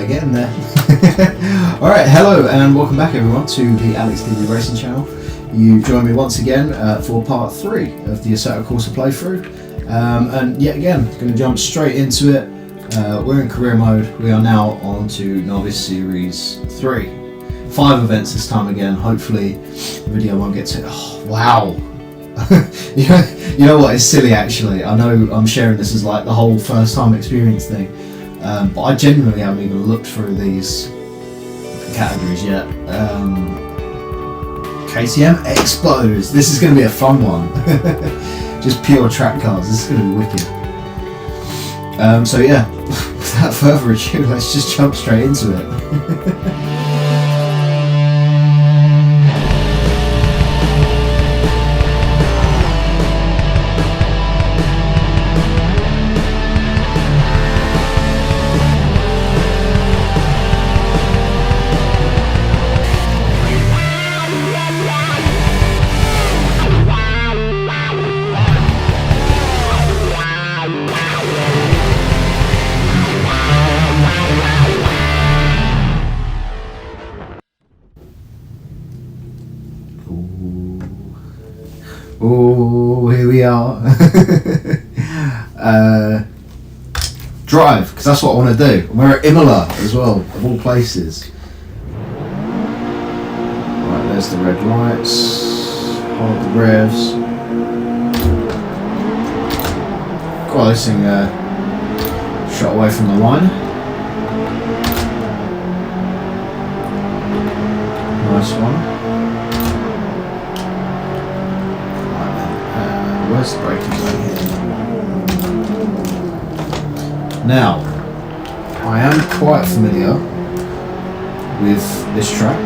again there. Alright, hello and welcome back everyone to the Alex TV Racing channel. You join me once again for part 3 of the Assetto Corsa playthrough. And yet again, going to jump straight into it. We're in career mode. We are now on to Novice Series 3. 5 events this time again. Hopefully the video won't get to... Oh, wow! you know what, it's silly actually. I know I'm sharing this as like the whole first time experience thing. But I genuinely haven't even looked through these categories yet. KTM Expos. This is going to be a fun one. Just pure track cars. This is going to be wicked. So yeah, without further ado, let's just jump straight into it. Oh, here we are. Drive, because that's what I want to do. We're at Imola as well, of all places. Right, there's the red lights. Hold the revs. Got this thing shot away from the line. Nice one. Where's the braking zone here? Now, I am quite familiar with this track,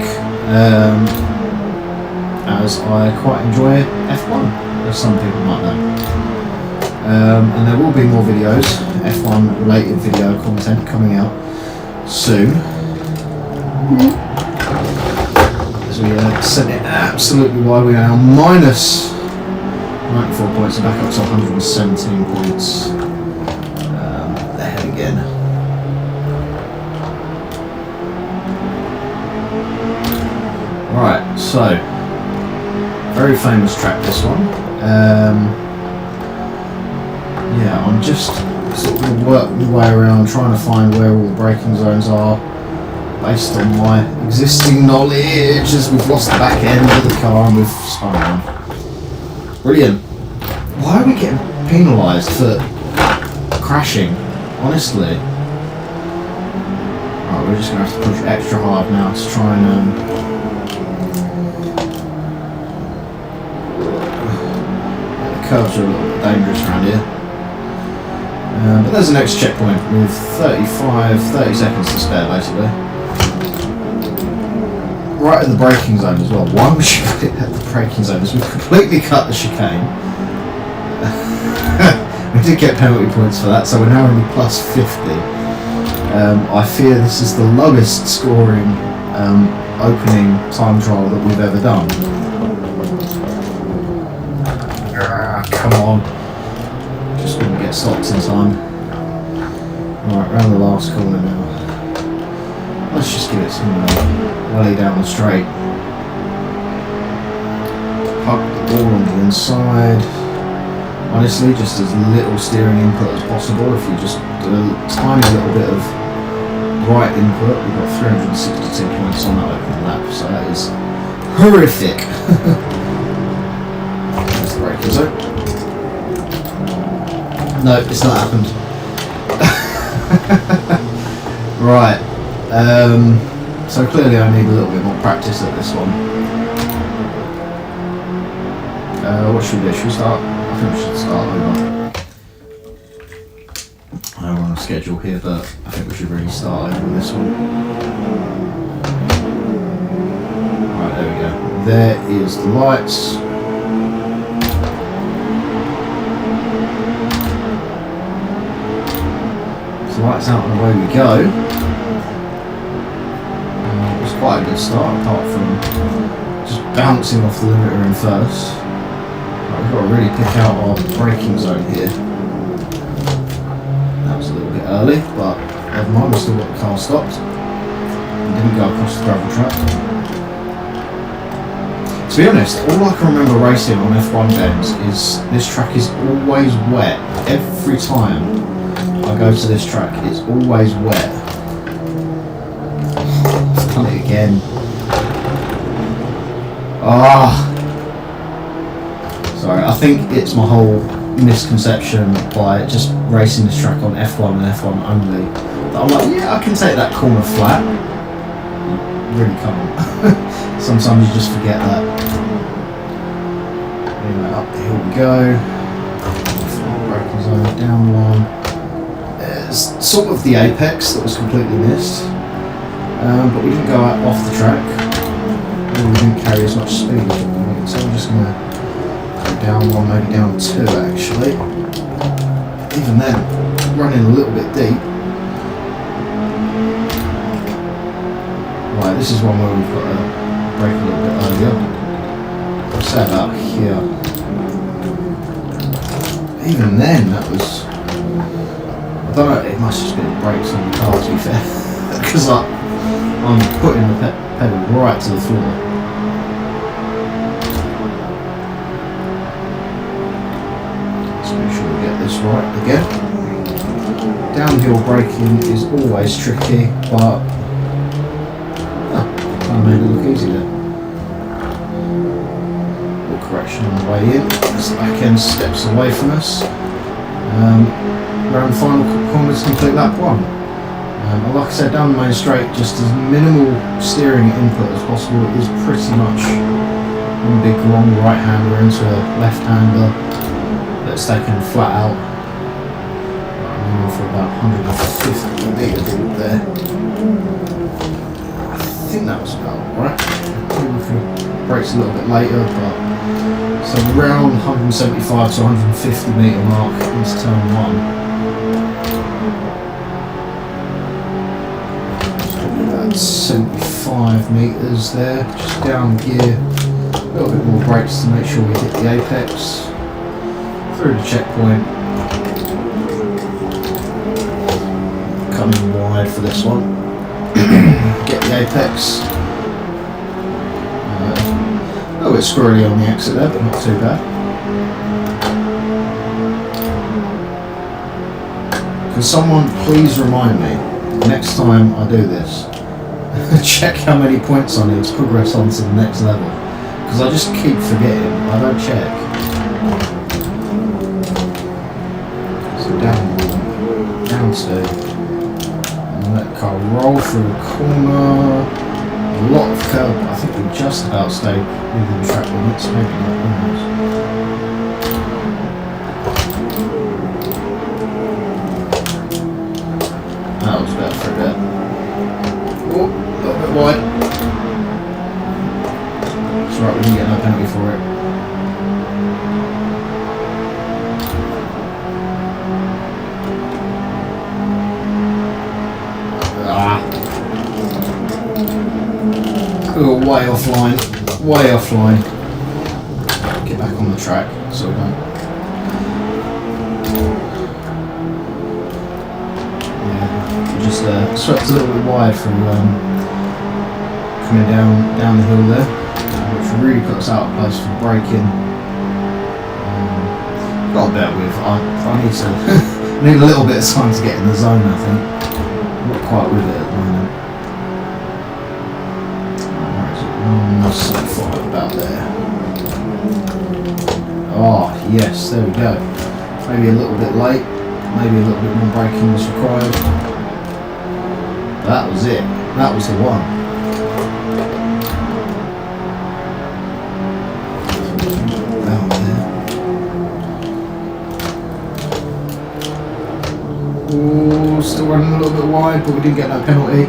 as I quite enjoy F1, as some people might know. And there will be more videos, F1 related video content coming out soon. As we sent it absolutely wide, we are now minus 94 points and back up to 117 points. Ahead again. Right, so very famous track this one. Yeah, I'm just sort of working my way around trying to find where all the braking zones are based on my existing knowledge as we've lost the back end of the car and we've spun around. Brilliant. Why are we getting penalised for crashing? Honestly. Right, we're just going to have to push extra hard now to try and... the curves are a little bit dangerous around here. But there's the next checkpoint with 30 seconds to spare basically. Right at the braking zone as well. Why would you put it at the braking zone? As we've completely cut the chicane. We did get penalty points for that, so we're now only plus 50. I fear this is the lowest scoring opening time trial that we've ever done. Come on. Just couldn't get stopped in time. Right, round the last corner now. Let's just give it some welly down the straight. Hug the ball on the inside. Honestly, just as little steering input as possible. If you just do a tiny little bit of right input, we've got 362 points on that opening lap, so that is horrific. There's the braking zone. No, it's not happened. Right. So clearly I need a little bit more practice at this one. What should we do? Should we start? I think we should start over. We're on a schedule here, but I think we should really start over with this one. Right, there we go. There is the lights. So lights out and away we go. It was quite a good start, apart from just bouncing off the limiter in first. We've got to really pick out our braking zone here. That was a little bit early, but never mind, we still got the car stopped. We didn't go across the gravel track. To be honest, all I can remember racing on F1 games is this track is always wet. Every time I go to this track, it's always wet. I've done it again. Sorry, I think it's my whole misconception by just racing this track on F1 and F1 only. But I'm like, yeah, I can take that corner flat. You really can't. Sometimes you just forget that. Anyway, up the hill we go. Braking zone, down one. There's sort of the apex that was completely missed. But we didn't go out off the track. Or we didn't carry as much speed as we wanted. So I'm just going to down one, maybe down two actually. Even then, running a little bit deep. Right, this is one where we've got to brake a little bit earlier. I'll say about here. Even then, that was... I don't know, it must have just been the brakes on the car to be fair. Because I'm putting the pedal right to the floor. This right again. Downhill braking is always tricky, but I made it look easy there. Little correction on the way in as the back end steps away from us. Around the final corner to complete lap one. Like I said, down the main straight, just as minimal steering input as possible. It is pretty much one big long right hander into a left hander. That's taken flat out. I'm for about 150 metres there. I think that was about right. Maybe the brakes a little bit later, but so around 175 to 150 metre mark into turn one. Probably about 75 metres there, just down gear. A little bit more brakes to make sure we hit the apex. Through the checkpoint, coming wide for this one, get the apex, a little bit squirrely on the exit there, but not too bad. Can someone please remind me, next time I do this, check how many points I need to progress on to the next level, because I just keep forgetting, I don't check. Down two, and let the car roll through the corner. A lot of curb. I think we just about stayed within the track limits, maybe not almost. That was better for a bit. Oh, a little bit wide. It's right, we didn't get no penalty for it. Oh, way offline, way offline. Get back on the track so we don't. Yeah, just swept a little bit wide from coming down the hill there, which really put us out of place for braking. Got a better with. I need to need a little bit of time to get in the zone. I think not quite with it at the moment. So far about there. Oh yes, there we go. Maybe a little bit late, maybe a little bit more braking was required. That was it. That was the one. Out there. Oh, still running a little bit wide, but we didn't get that penalty.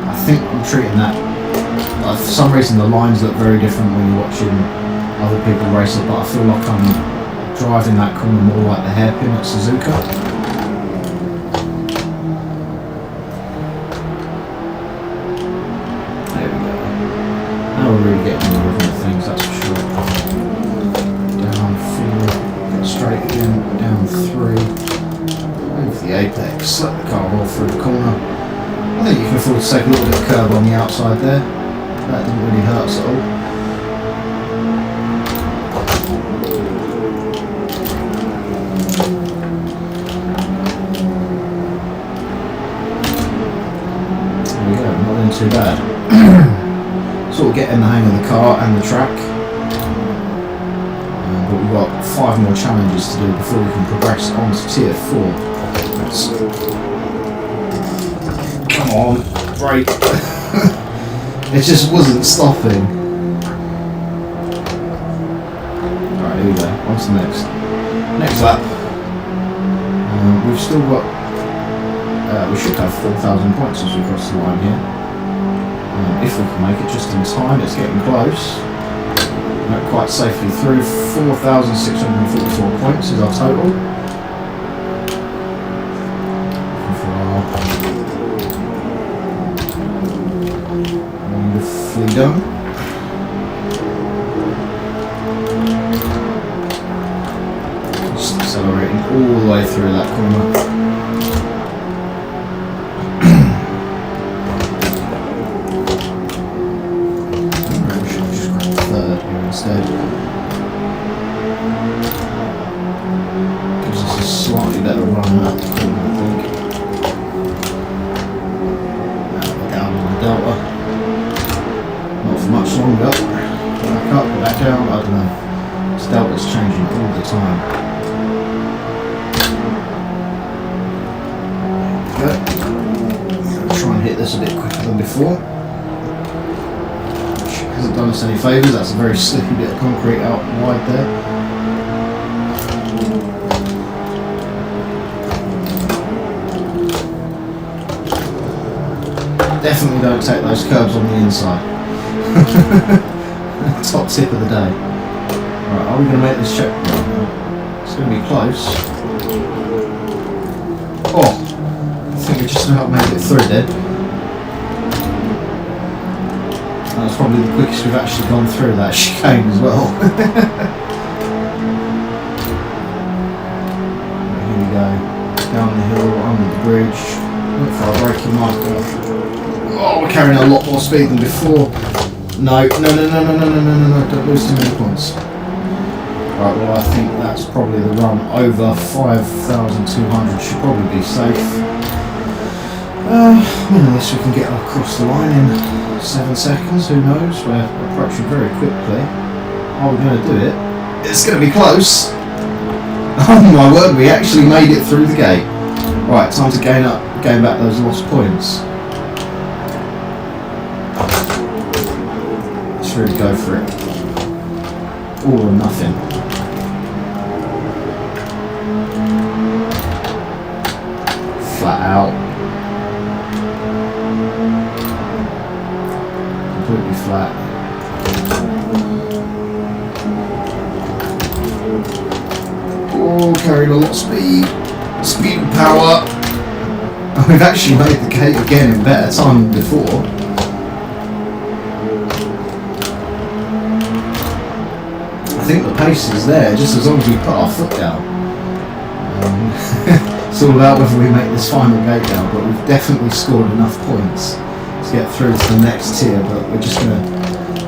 I think I'm treating that, for some reason the lines look very different when you're watching other people race it, but I feel like I'm driving that corner more like the hairpin at Suzuka. There we go. Now we're really getting the rhythm of things, that's for sure. take a little bit of curb on the outside there. That didn't really hurt us at all. There we go, not doing too bad. Sort of getting the hang of the car and the track. But we've got 5 more challenges to do before we can progress on to tier 4. Come on, brake. It just wasn't stopping. Alright, here we go. On to the next. Next lap. We've still got... we should have 4,000 points as we cross the line here. If we can make it just in time, it's getting close. Not quite safely through. 4,644 points is our total. Wonderfully done. Just accelerating all the way through that corner. Instead. Gives us a slightly better run out the corner, I think. We're down on the delta. Not for much longer. Back up, back down, I don't know. This delta's changing all the time. There we go. Try and hit this a bit quicker than before. Hasn't done us any favours, that's a very slippy bit of concrete out wide there. Definitely don't take those curbs on the inside. Top tip of the day. Right, are we going to make this check? It's going to be close. Oh, I think we just about made it through then. That's probably the quickest we've actually gone through that chicane as well. Here we go. Down the hill, under the bridge. Look for our braking marker. Oh, we're carrying a lot more speed than before. No, don't lose too many points. Right, well I think that's probably the run over 5,200 should probably be safe. Unless we can get across the line in 7 seconds, who knows? We're approaching very quickly. Are we going to do it? It's going to be close! Oh my word, we actually made it through the gate. Right, time to gain back those lost points. Let's really go for it. All or nothing. Flat out. Completely flat. Oh, carried a lot of speed. Speed and power. Oh, we've actually made the gate again in better time than before. I think the pace is there, just as long as we put our foot down. It's all about whether we make this final gate down, but we've definitely scored enough points to get through to the next tier, but we're just going to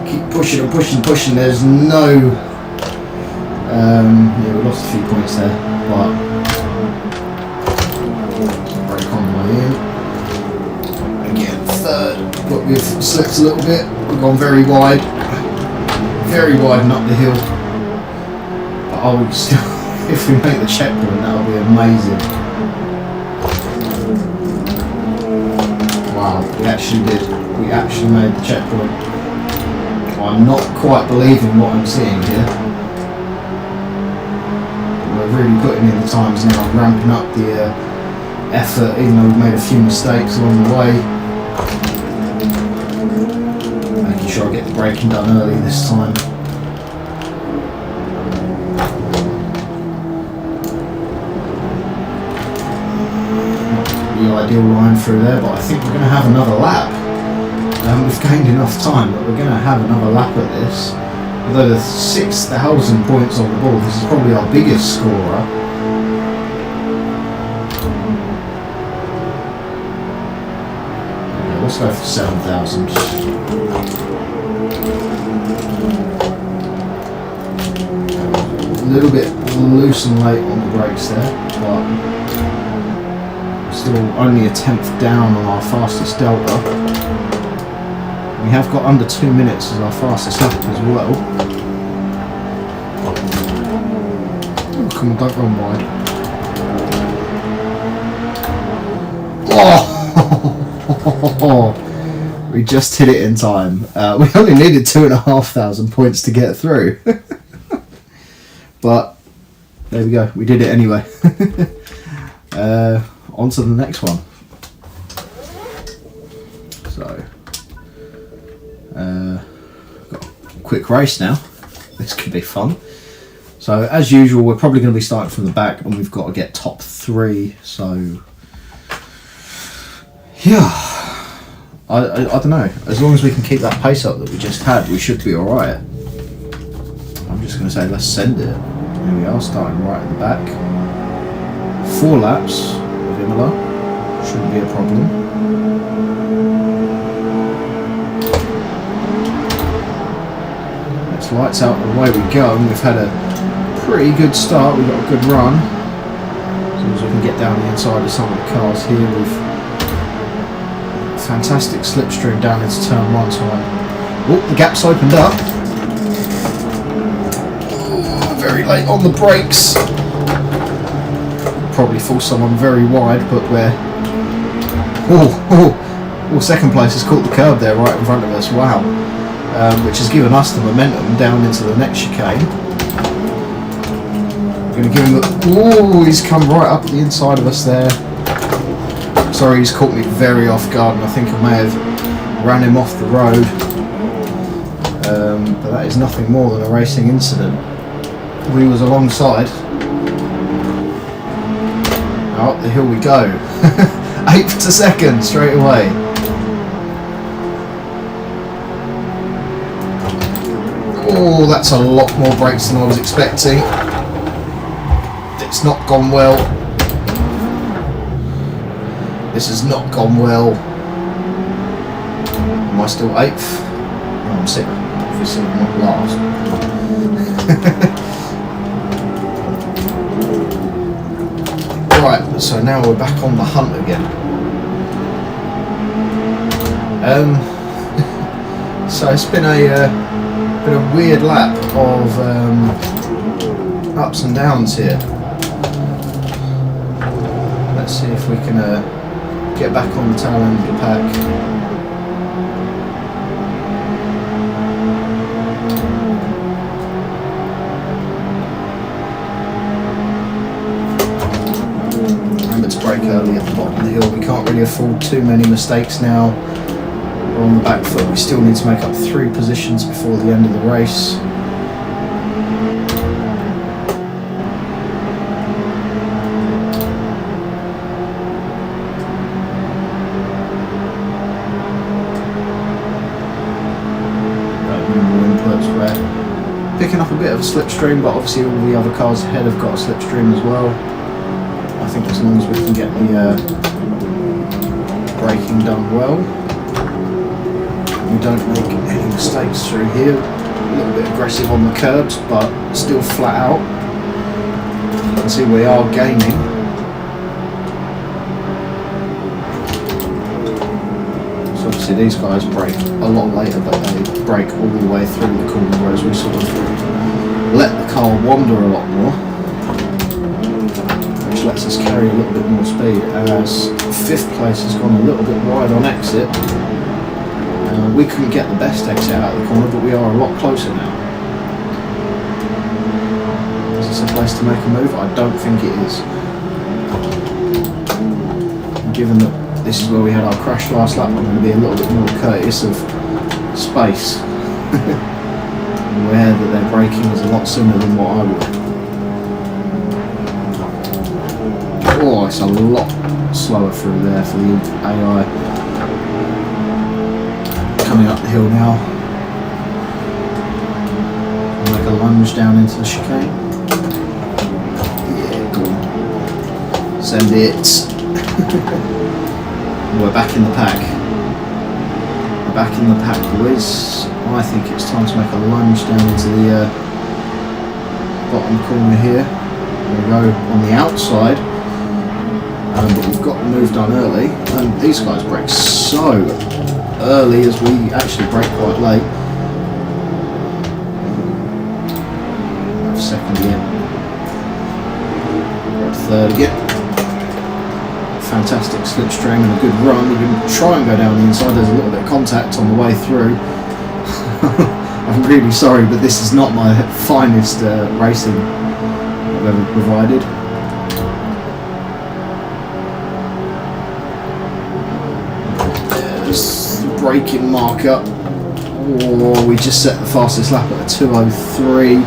keep pushing and pushing. There's no... yeah, we lost a few points there, but break on the way in. Again, third, but we've slipped a little bit. We've gone very wide and up the hill. But I would still, if we make the checkpoint, that would be amazing. Wow, we actually did. We actually made the checkpoint. I'm not quite believing what I'm seeing here. We're really putting in the times now, ramping up the effort, even though we've made a few mistakes along the way. Making sure I get the braking done early this time. The ideal line through there, but I think we're going to have another lap. We've gained enough time that we're going to have another lap at this. Although there's 6,000 points on the board, this is probably our biggest scorer. Yeah, what's Let's go for 7,000. A little bit loose and late on the brakes there, but still only a tenth down on our fastest delta. We have got under 2 minutes as our fastest lap as well. Oh, come on, don't run wide. Oh! We just hit it in time. We only needed 2,500 points to get through. But there we go, we did it anyway. On to the next one. So, got a quick race now. This could be fun. So as usual, we're probably going to be starting from the back, and we've got to get top 3. So yeah, I don't know. As long as we can keep that pace up that we just had, we should be all right. I'm just going to say let's send it. Here we are, starting right at the back. 4 laps of Imola, shouldn't be a problem. It's lights out and away we go, and we've had a pretty good start, we've got a good run. As long as we can get down the inside of some of the cars here, we've fantastic slipstream down into turn 1, so oh, the gap's opened up. Very late on the brakes. Probably force someone very wide, but we're second place has caught the curb there right in front of us. Wow, which has given us the momentum down into the next chicane. We're going to give him he's come right up at the inside of us there. Sorry, he's caught me very off guard, and I think I may have ran him off the road. But that is nothing more than a racing incident. We was alongside. Up the hill we go. 8th to 2nd straight away. Oh, that's a lot more brakes than I was expecting. It's not gone well. This has not gone well. Am I still 8th? No, I'm 6th. Obviously not last. Right, so now we're back on the hunt again. So it's been a weird lap of ups and downs here. Let's see if we can get back on the tail end of the pack. Brake early at the bottom of the hill. We can't really afford too many mistakes now. We're on the back foot. We still need to make up 3 positions before the end of the race. We're picking up a bit of a slipstream, but obviously all the other cars ahead have got a slipstream as well. I think as long as we can get the braking done well, we don't make any mistakes through here. A little bit aggressive on the curbs, but still flat out. You can see we are gaining. So obviously these guys brake a lot later, but they brake all the way through the corner, whereas we sort of let the car wander a lot more. Lets us carry a little bit more speed, as 5th place has gone a little bit wide on exit. We couldn't get the best exit out of the corner, but we are a lot closer now. Is this a place to make a move? I don't think it is. Given that this is where we had our crash last lap, I'm going to be a little bit more courteous of space. Aware that their braking is a lot sooner than what I would. Oh, it's a lot slower through there for the AI. Coming up the hill now. Make a lunge down into the chicane. Yeah, go on. Send it. We're back in the pack. back in the pack, boys. I think it's time to make a lunge down into the bottom corner here. We're going to go on the outside, but we've got the move done early, and these guys brake so early as we actually brake quite late. Second again, we're at third again. Fantastic slipstream and a good run. We're going to try and go down the inside. There's a little bit of contact on the way through. I'm really sorry, but this is not my finest racing I've ever provided. There's the braking marker. Oh, we just set the fastest lap at a 2:03.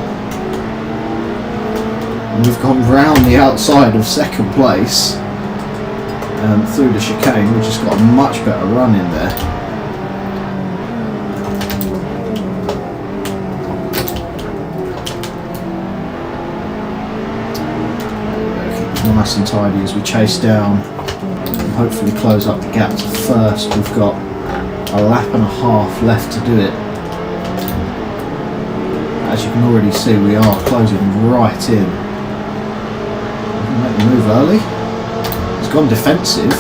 And we've gone round the outside of second place. Through the chicane, we've just got a much better run in there. Keep it nice and tidy as we chase down and hopefully close up the gap to first. We've got a lap and a half left to do it. As you can already see, we are closing right in. We can make the move early. It's gone defensive.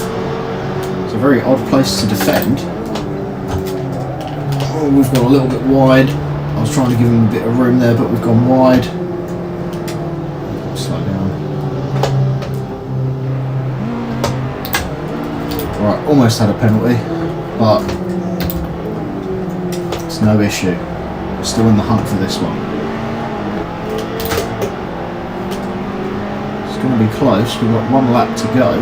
It's a very odd place to defend. Oh, we've gone a little bit wide. I was trying to give him a bit of room there, but we've gone wide. Slow down. Right, almost had a penalty, but it's no issue. We're still in the hunt for this one. It's going to be close. We've got one lap to go.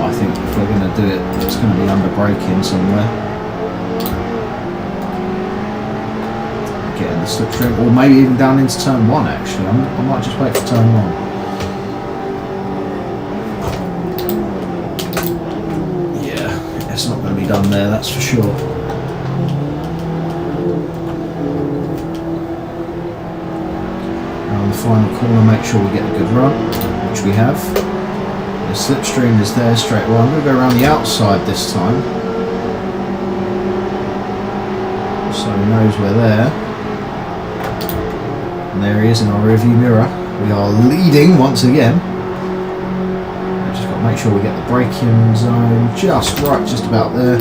I think if we're going to do it, it's going to be under braking somewhere. Getting the slipstream, or maybe even down into turn 1 actually. I might just wait for turn 1. Yeah, it's not going to be done there, that's for sure. Now on the final corner, make sure we get a good run, which we have. The slipstream is there straight away. I'm going to go around the outside this time, so he knows we're there. And there he is in our rearview mirror. We are leading once again. We've just got to make sure we get the braking zone just right, just about there.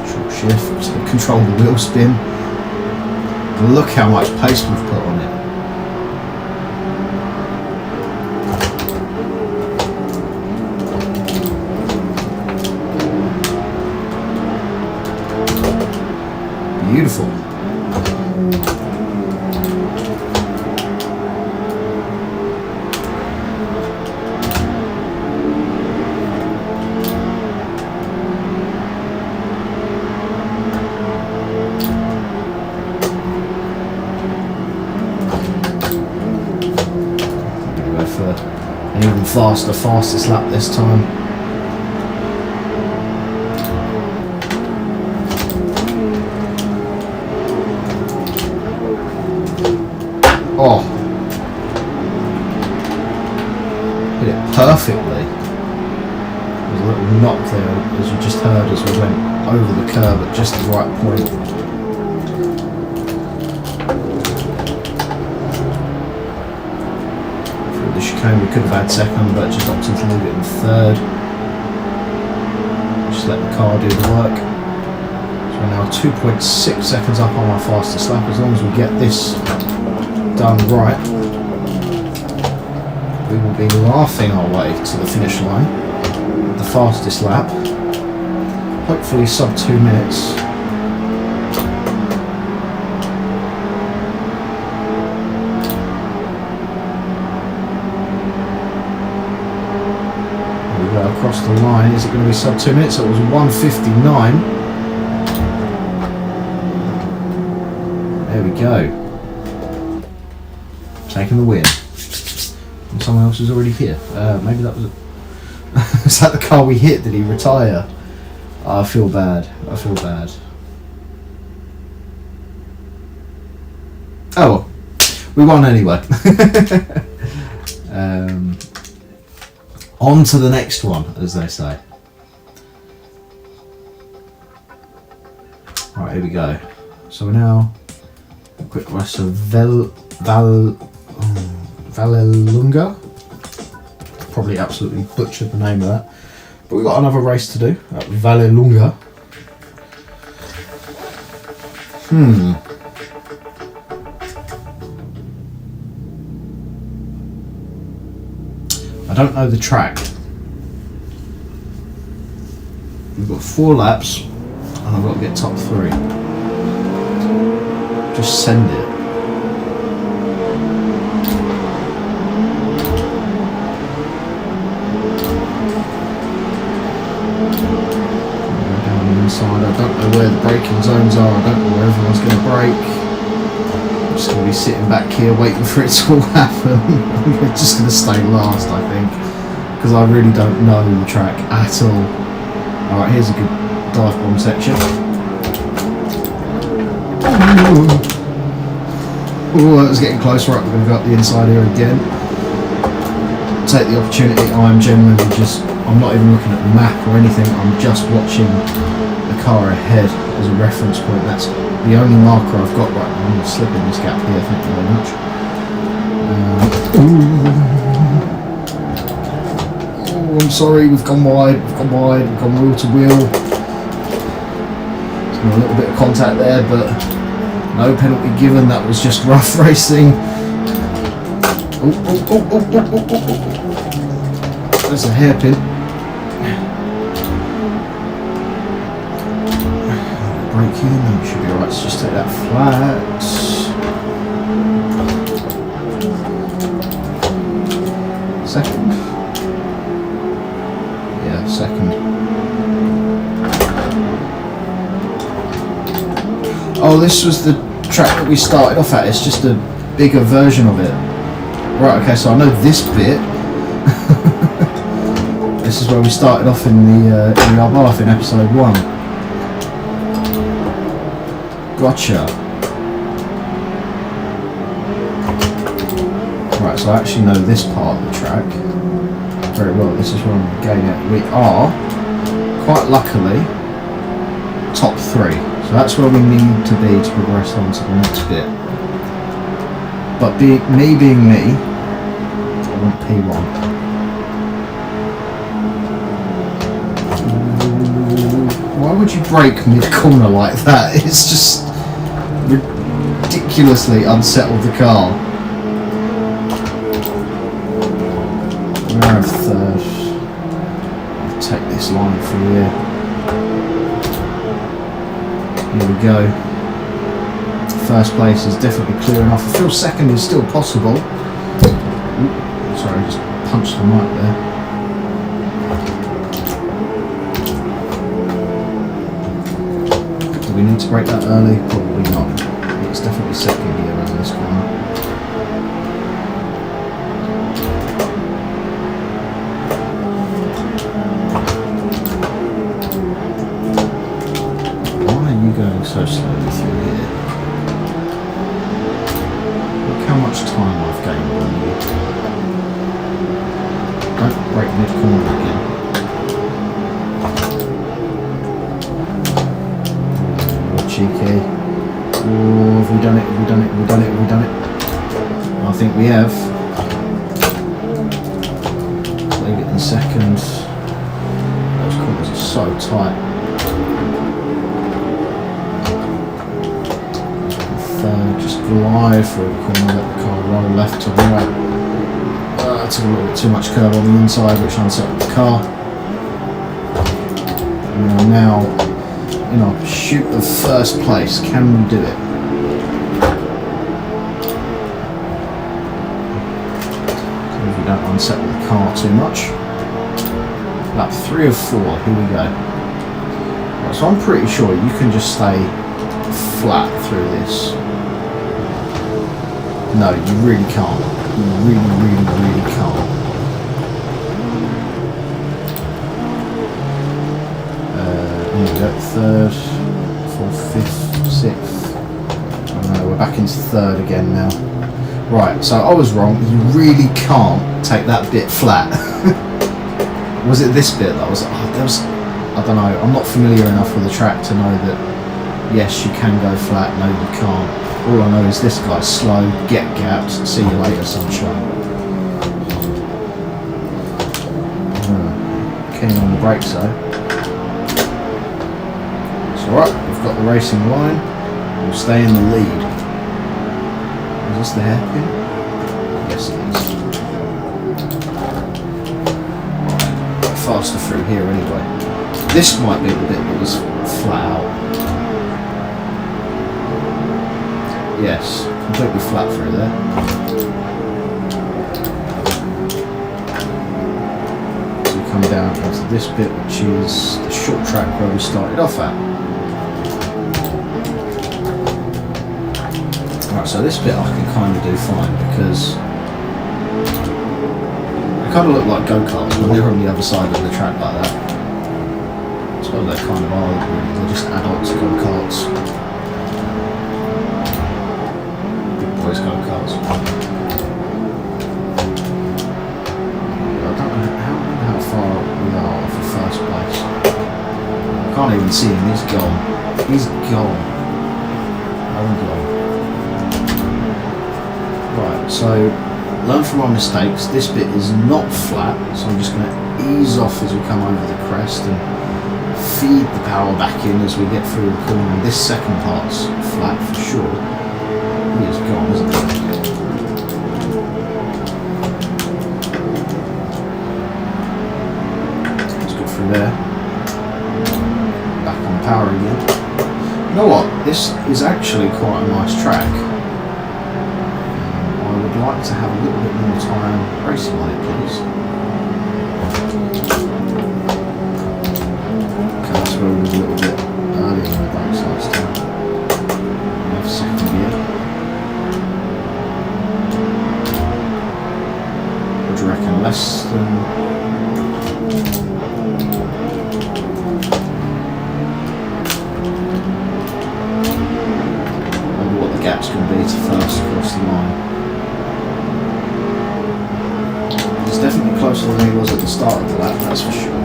Short shift, so control the wheel spin. Look how much pace we've put on it. Beautiful. An even faster, fastest lap this time. Oh, hit it perfectly. There's a little knock there, as you just heard, as we went over the curb at just the right point. We could have had second, but just opted to leave it in third. Just let the car do the work. So we're now 2.6 seconds up on our fastest lap. As long as we get this done right, we will be laughing our way to the finish line with the fastest lap. Hopefully sub 2 minutes. Across the line, is it going to be sub 2 minutes? It was 1:59. There we go. Taking the win. And someone else is already here. Maybe that was is that the car we hit? Did he retire? I feel bad. I feel bad. We won anyway. On to the next one, as they say. Right, here we go. So we're now a quick race of Vallelunga. Probably absolutely butchered the name of that. But we've got another race to do at Vallelunga. I don't know the track. We've got 4 laps and I've got to get top 3. Just send it. Down the inside. I don't know where the braking zones are. I don't know where everyone's going to brake. I'm just going to be sitting back here waiting for it to all happen. We're just going to stay last, I think, because I really don't know the track at all. Alright, here's a good dive bomb section. Oh, that was getting close. Right, we're going to go up the inside here again. Take the opportunity. I'm genuinely just, I'm not even looking at the map or anything. I'm just watching the car ahead as a reference point. That's the only marker I've got right now. I'm going to slip in this gap here, thank you very much. Oh, I'm sorry, we've gone wide, we've gone wheel to wheel. There's been a little bit of contact there, but no penalty given, that was just rough racing. There's a hairpin. Brake in, that should be alright, let's just take that flat. Second? Yeah, second. Oh, this was the track that we started off at, it's just a bigger version of it. Right, okay, so I know this bit. This is where we started off in the Albarth in episode 1. Gotcha. Right, so I actually know this part of the track very well. This is where I'm going at. We are, quite luckily, top 3. So that's where we need to be to progress on to the next bit. But me being me, I want P1. Why would you brake mid-corner like that? It's just ridiculously unsettled the car. We're in 3rd. I'll take this line from here. Here we go. First place is definitely clear enough. I feel second is still possible. Ooh, sorry, I just punched the mic there. Do we need to brake that early? Probably not. It's definitely second here around this corner. Why are you going so slowly through here? Look how much time I've gained on you. Don't brake mid-corner again. Cheeky. Oh, have we done it? Have we done it? Have we done it? Have we done it? I think we have. Leave it in second. Those corners are so tight. Third, just glide through the corner, let the car roll left to right. Took a little bit too much curve on the inside, which unsettled the car. And we are now in our pursuit of first place. Can we do it? So if we don't unsettle the car too much. Lap 3 of 4, here we go. Right, so I'm pretty sure you can just stay flat through this. No, you really can't. You really can't. Here we go, 3rd, 4th, 5th, 6th. Oh no, we're back into 3rd again now. Right, so I was wrong. You really can't take that bit flat. Was it this bit that was? I don't know. I'm not familiar enough with the track to know that. Yes, you can go flat. No, you can't. All I know is this guy's slow. Get gaps. See you later, sunshine. Keen on the brakes though. It's alright. We've got the racing line. We'll stay in the lead. Is this the hairpin? Yes, it is. Right, faster through here anyway. This might be the bit that was flat out. Yes, completely flat through there. So we come down onto this bit, which is the short track where we started off at. Right, so this bit I can kind of do fine because they kind of look like go-karts when they're on the other side of the track like that. That's what they kind of are, really. They're just adults go-karts. Big boys go-karts. I don't know how far we are off the first place. I can't even see him, he's gone. He's gone. Oh, gone. Right, so learn from our mistakes. This bit is not flat, so I'm just going to ease off as we come over the crest and feed the power back in as we get through the corner. This second part's flat for sure. He is gone, isn't he? Let's go through there. Back on power again. You know what? This is actually quite a nice track. I'd like to have a little bit more time racing on it, please. Okay, that's where we were a little bit earlier on the brakes last time. Have second gear. What do you reckon? Less than... I wonder what the gap's going to be to first across the line. Definitely closer than he was at the start of the lap, that's for sure.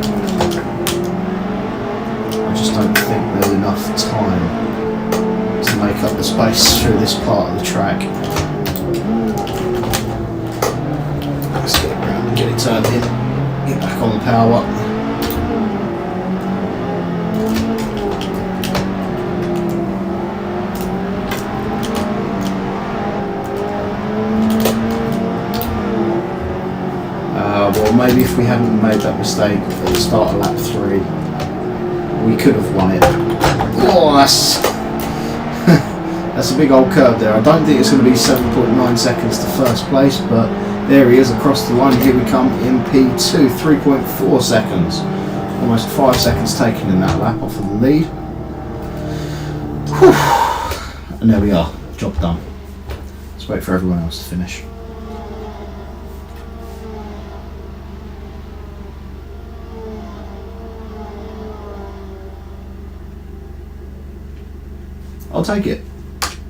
I just don't think there's enough time to make up the space through this part of the track. Let's get around and get it turned in. Get back on the power up. Well, maybe if we hadn't made that mistake at the start of lap 3, we could have won it. Oh, that's a big old curve there. I don't think it's going to be 7.9 seconds to first place, but there he is across the line. Here we come in P2, 3.4 seconds. Almost 5 seconds taken in that lap off of the lead. Whew. And there we are, job done. Let's wait for everyone else to finish. I'll take it.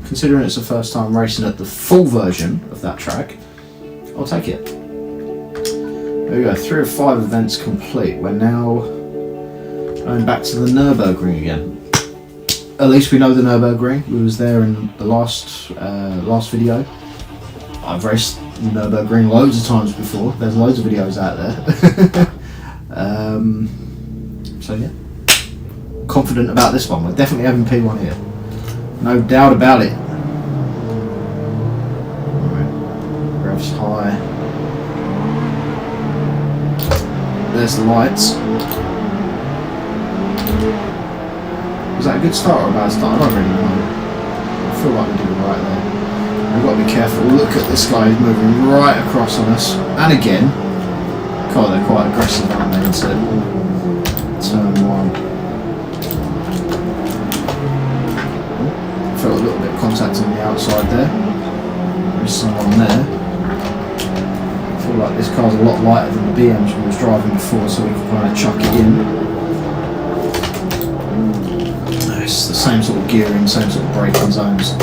Considering it's the first time racing at the full version of that track, I'll take it. There we go, 3 of 5 events complete. We're now going back to the Nürburgring again. At least we know the Nürburgring. We was there in the last video. I've raced the Nürburgring loads of times before. There's loads of videos out there. So yeah, confident about this one. We're definitely having P1 here. No doubt about it. Alright, revs high. There's the lights. Was that a good start or a bad start? I don't really know. I feel like we're doing right there. We've got to be careful. Look at this guy, he's moving right across on us. And again. God, they're quite aggressive, aren't they, into turn 1. Felt a little bit of contact on the outside there. There's someone there. I feel like this car's a lot lighter than the BMs we was driving before, so we can kind of chuck it in. It's the same sort of gearing, same sort of braking zones.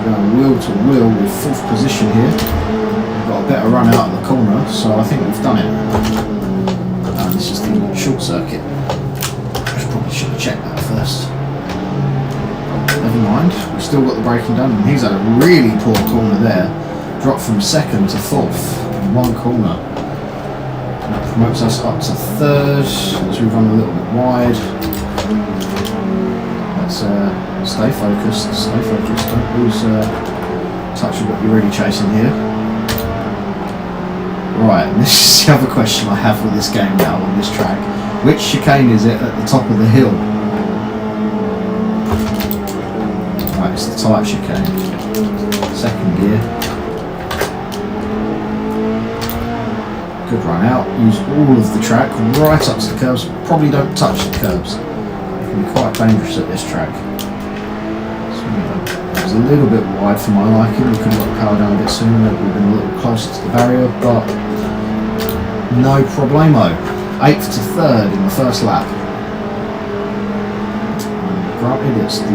we're going wheel to wheel with 4th position here. We've got a better run out of the corner, so I think we've done it. And this is the short circuit. I probably should have checked that first. Never mind, we've still got the braking done. And he's had a really poor corner there. Dropped from 2nd to 4th in one corner. And that promotes us up to 3rd as we run a little bit wide. Let's stay focused, don't lose touch of what you're really chasing here. Right, and this is the other question I have with this game now on this track. Which chicane is it at the top of the hill? Right, it's the tight chicane. 2nd gear. Good run out, use all of the track right up to the curbs. Probably don't touch the curbs. It can be quite dangerous at this track. So, it was a little bit wide for my liking. We could have got the power down a bit sooner, maybe we've been a little closer to the barrier, but no problemo. 8th to 3rd in the first lap. Granted, it's the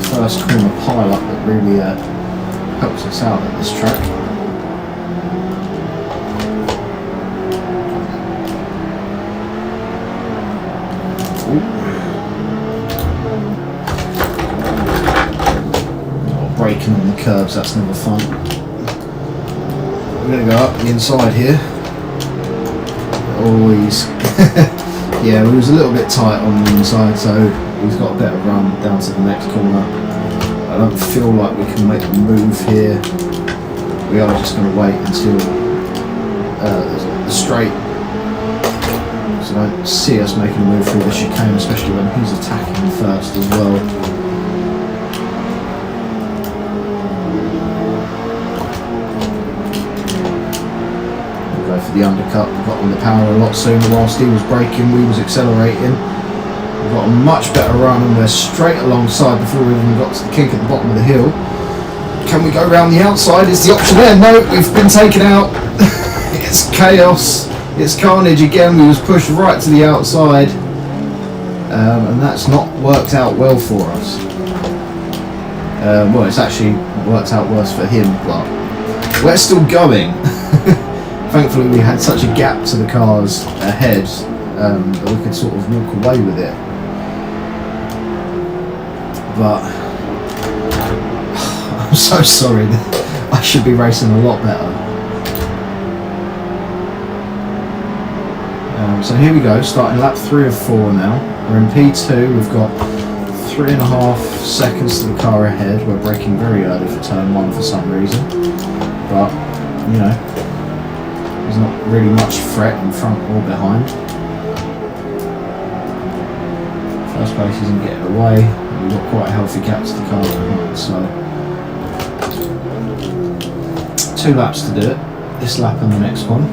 first corner pile-up that really helps us out at this track. Braking on the curbs, that's never fun. We're going to go up the inside here. Always. Yeah, we was a little bit tight on the inside, so he's got a better run down to the next corner. I don't feel like we can make a move here. We are just going to wait until the straight. So I don't see us making a move through the chicane, especially when he's attacking first as well. We'll go for the undercut. We got on the power a lot sooner. Whilst he was braking, we was accelerating. We've got a much better run and we're straight alongside before we even got to the kink at the bottom of the hill. Can we go around the outside? Is the option there? No, we've been taken out. It's chaos. It's carnage again. We was pushed right to the outside. And that's not worked out well for us. Well, it's actually worked out worse for him, but we're still going. Thankfully we had such a gap to the cars ahead that we could sort of walk away with it. But I'm so sorry. I should be racing a lot better. So here we go, starting lap 3 of 4 now. We're in P2, we've got 3.5 seconds to the car ahead. We're braking very early for turn 1 for some reason. But, you know, there's not really much threat in front or behind. First place isn't getting away. We've got quite a healthy gap to the car behind, so 2 laps to do it. This lap and the next one.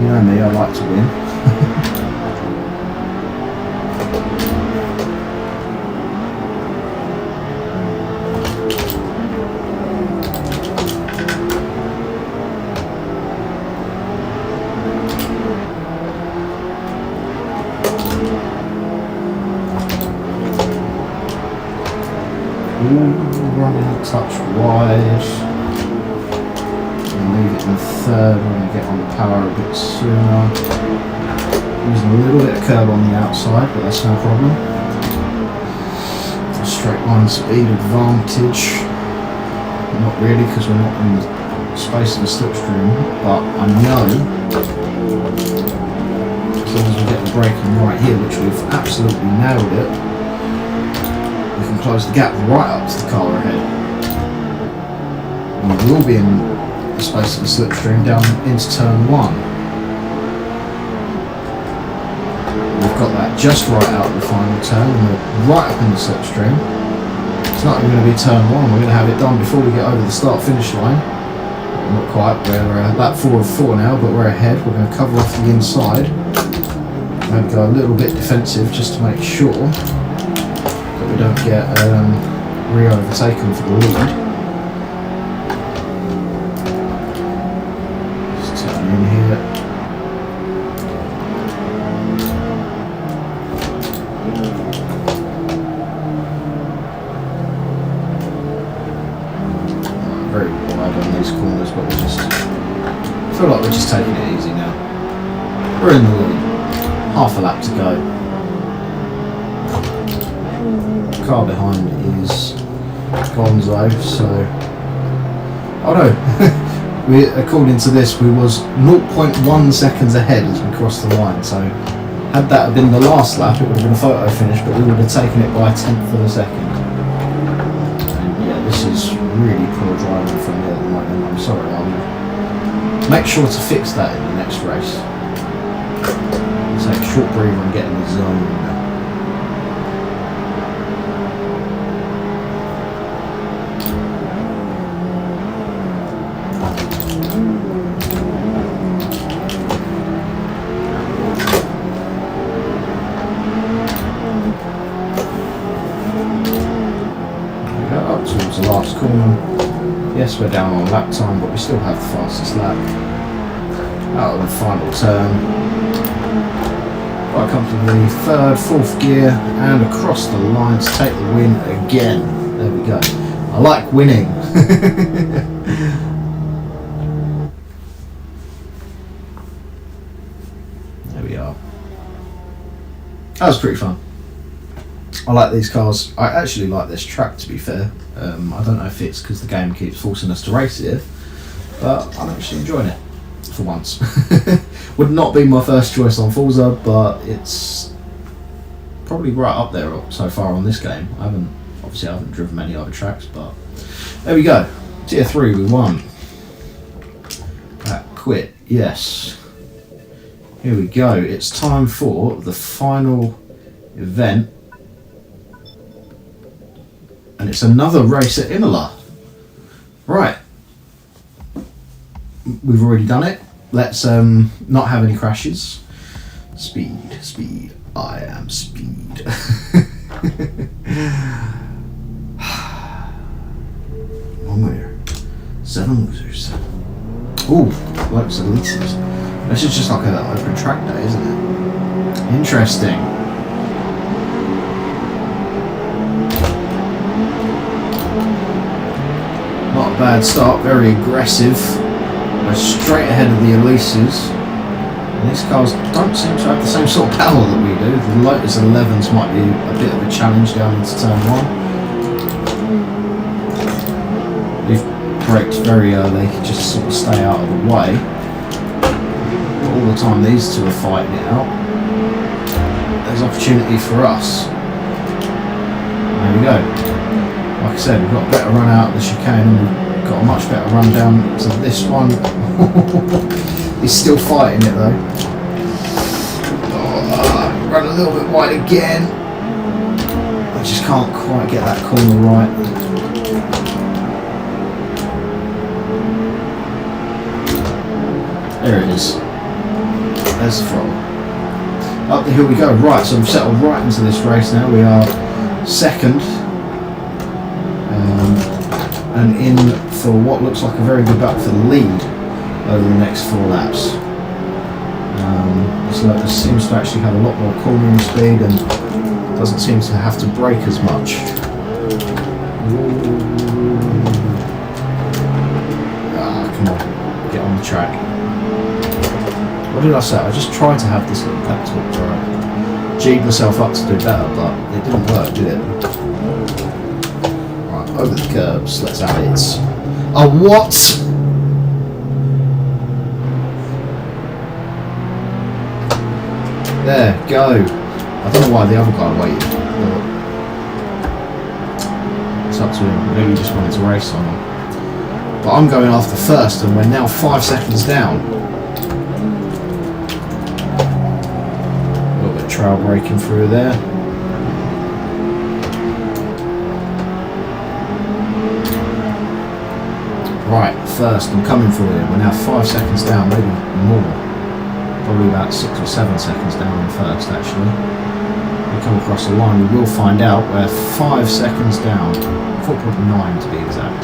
You know me, I like to win. Running a touch wide. Leave it in 3rd when we get on the power a bit sooner. Using a little bit of curb on the outside, but that's no problem. A straight line speed advantage. Not really, because we're not in the space of the slipstream, but I know as long as we get the braking right here, which we've absolutely nailed it, we can close the gap right up to the car ahead. And we will be in the space of the slipstream down into turn 1. We've got that just right out of the final turn and we're right up in the slipstream. It's not even going to be turn 1, we're going to have it done before we get over the start finish line. Not quite, we're lap 4 of 4 now, but we're ahead. We're going to cover off the inside. Maybe go a little bit defensive just to make sure that we don't get re-overtaken for the lead. Just turn in here. these corners, but I feel like we're just taking it easy now. We're in the lead. Half a lap to go. The car behind is Gonzo, so... Oh no! According to this, we was 0.1 seconds ahead as we crossed the line, so had that have been the last lap, it would have been a photo finish, but we would have taken it by a tenth of a second. And yeah, this is really poor driving from me at the moment. I'm sorry, I'll make sure to fix that in the next race. Take a short breather and get in the zone. Up towards the last corner. Yes, we're down on lap time, but we still have the fastest lap. Out of the final turn. Quite comfortably, third, fourth gear, and across the line to take the win again. There we go. I like winning. There we are. That was pretty fun. I like these cars. I actually like this track, to be fair. I don't know if it's because the game keeps forcing us to race here, but I'm actually enjoying it for once. Would not be my first choice on Forza, but it's probably right up there so far on this game. I haven't driven many other tracks, but there we go. Tier 3 we won. That quit, yes. Here we go. It's time for the final event. And it's another race at Imola. Right. We've already done it. Let's not have any crashes. Speed. I am speed. One winner, 7 losers. Ooh, loads of leases. This is just like an open track day, isn't it? Interesting. Not a bad start, very aggressive. We're straight ahead of the Elises. And these cars don't seem to have the same sort of power that we do. The Lotus 11s might be a bit of a challenge going into turn 1. We've braked very early, just sort of stay out of the way. But all the time these two are fighting it out, there's opportunity for us. There we go. Like I said, we've got a better run out of the chicane and we've got a much better run down to this one. He's still fighting it though. Run a little bit wide again. I just can't quite get that corner right. There it is. There's the throttle. Up the hill we go. Right, so we've settled right into this race now. We are second. And in for what looks like a very good battle for the lead over the next 4 laps. This Lotus seems to actually have a lot more cornering speed and doesn't seem to have to brake as much. Come on, get on the track. What did I say? I just tried to have this little pep talk to G'd myself up to do better, but it didn't work, did it? Right, over the curbs, let's have it. A what? There, go. I don't know why the other guy waited. It's up to him. Maybe he just wanted to race on him. But I'm going after first and we're now 5 seconds down. A little bit of trail braking through there. Right, first, I'm coming for you. We're now 5 seconds down, maybe more. Probably about 6 or 7 seconds down on first, actually. We come across the line, we will find out. We're 5 seconds down. 4.9 to be exact.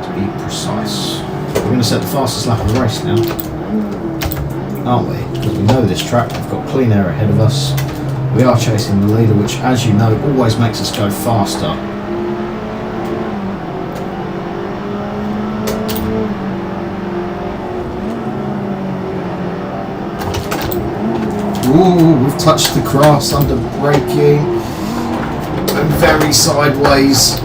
To be precise. We're going to set the fastest lap of the race now, aren't we? Because we know this track, we've got clean air ahead of us. We are chasing the leader, which, as you know, always makes us go faster. Ooh, we've touched the grass under braking. And very sideways.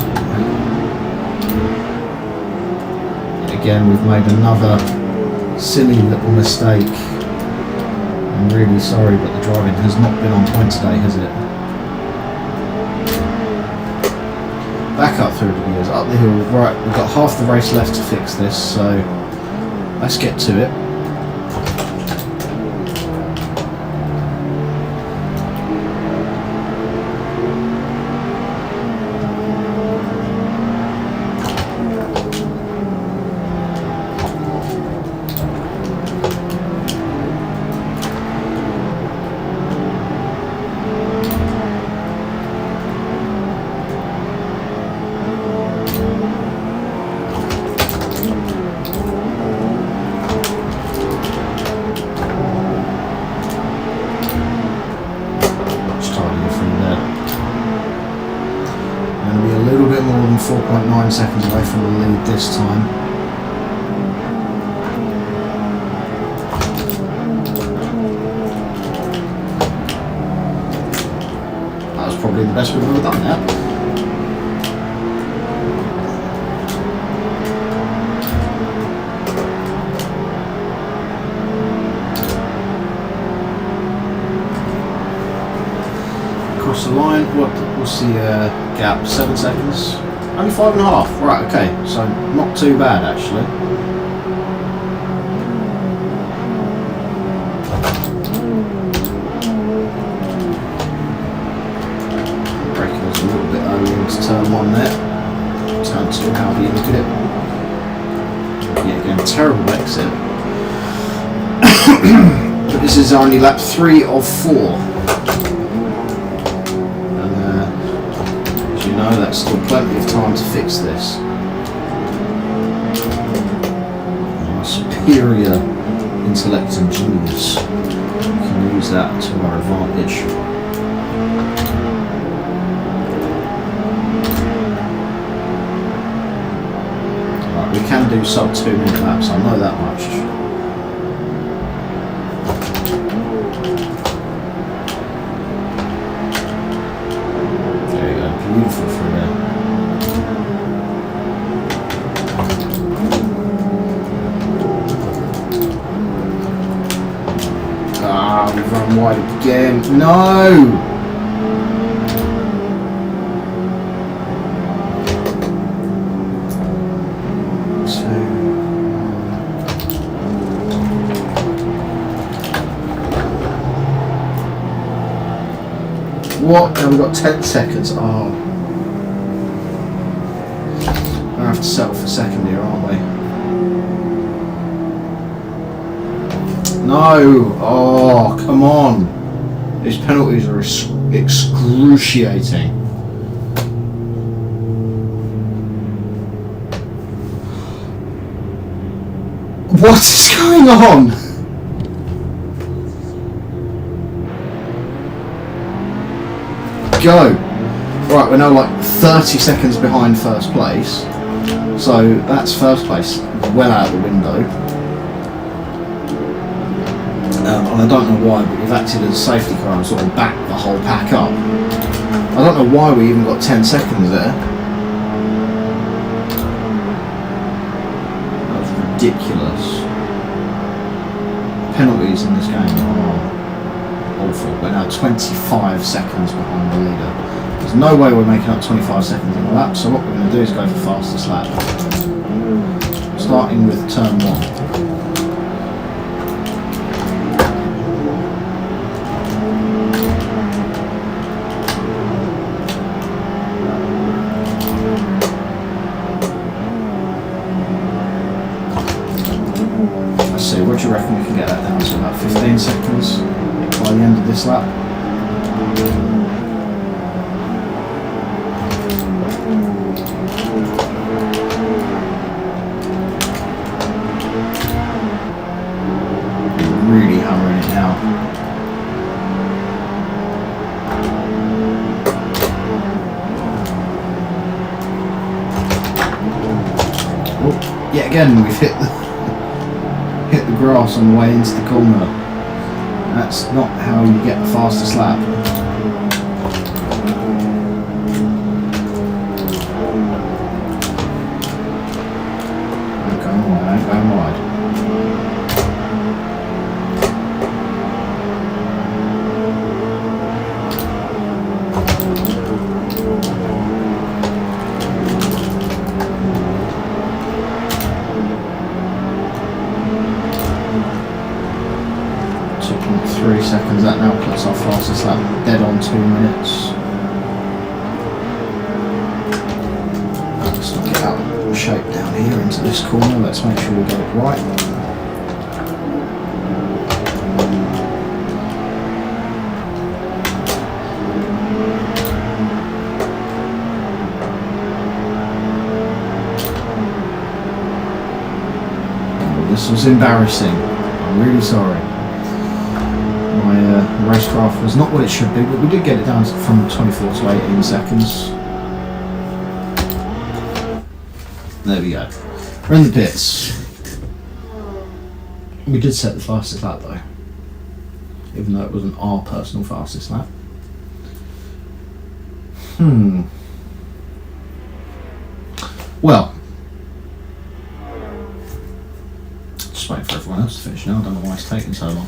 Again, we've made another silly little mistake. I'm really sorry, but the driving has not been on point today, has it? Back up through the gears, up the hill. Right, we've got half the race left to fix this, so let's get to it. Going to be a little bit more than 4.9 seconds away from the lead this time. That was probably the best we've ever done that. Across the line, what's the gap? 7 seconds? Only 5.5. Right, okay, so not too bad actually. Braking was a little bit early into turn 1 there. Turn 2, however you look at it. Yeah, again, terrible exit. But this is only lap 3 of 4. No, that's still plenty of time to fix this. Our superior intellect and genius. We can use that to our advantage. Right, we can do sub 2 minute laps, I know that much. Beautiful through there. Ah, we've run wide again. No! What? Now we've got 10 seconds. Oh. We're going to have to settle for second here, aren't we? No! Oh, come on. These penalties are excruciating. What is going on? Go! Right, we're now like 30 seconds behind first place, so that's first place well out of the window. And I don't know why, but we've acted as a safety car and sort of backed the whole pack up. I don't know why we even got 10 seconds there. That was ridiculous. Penalties in this game are awful. We're now 25 seconds behind the leader. There's no way we're making up 25 seconds in a lap, so what we're going to do is go for fastest lap. Starting with turn 1. Let's see, what do you reckon we can get that down to? About 15 seconds by the end of this lap. Really hammering it now. Oh, yet again we've hit the grass on the way into the corner. That's not how you get the fastest lap. I'm going wide, I'm going wide. 2.3 seconds, that now puts our fastest lap dead on 2 minutes. Let's not get out of shape down here into this corner, let's make sure we get it right. Oh, this was embarrassing, I'm really sorry. My racecraft was not what it should be, but we did get it down from 24 to 18 seconds. There we go. We're in the pits. We did set the fastest lap though, even though it wasn't our personal fastest lap. Well, just waiting for everyone else to finish now. I don't know why it's taking so long.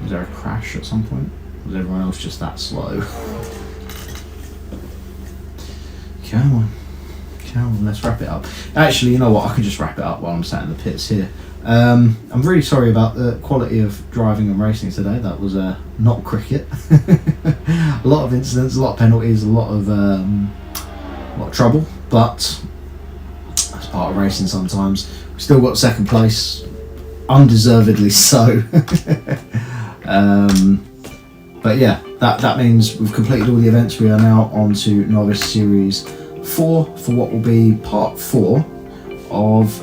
Was there a crash at some point? Was everyone else just that slow? Come on. Come on, let's wrap it up. Actually, you know what? I could just wrap it up while I'm sat in the pits here. I'm really sorry about the quality of driving and racing today. That was not cricket. A lot of incidents, a lot of penalties, a lot of trouble. But that's part of racing sometimes. We still got second place, undeservedly so. But yeah, that means we've completed all the events. We are now on to Novice Series 4 for what will be part 4 of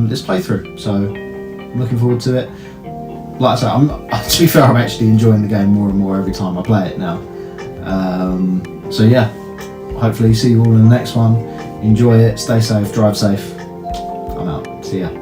this playthrough. So I'm looking forward to it. Like I say, to be fair, I'm actually enjoying the game more and more every time I play it now. So yeah, hopefully see you all in the next one. Enjoy it, stay safe, drive safe. I'm out. See ya.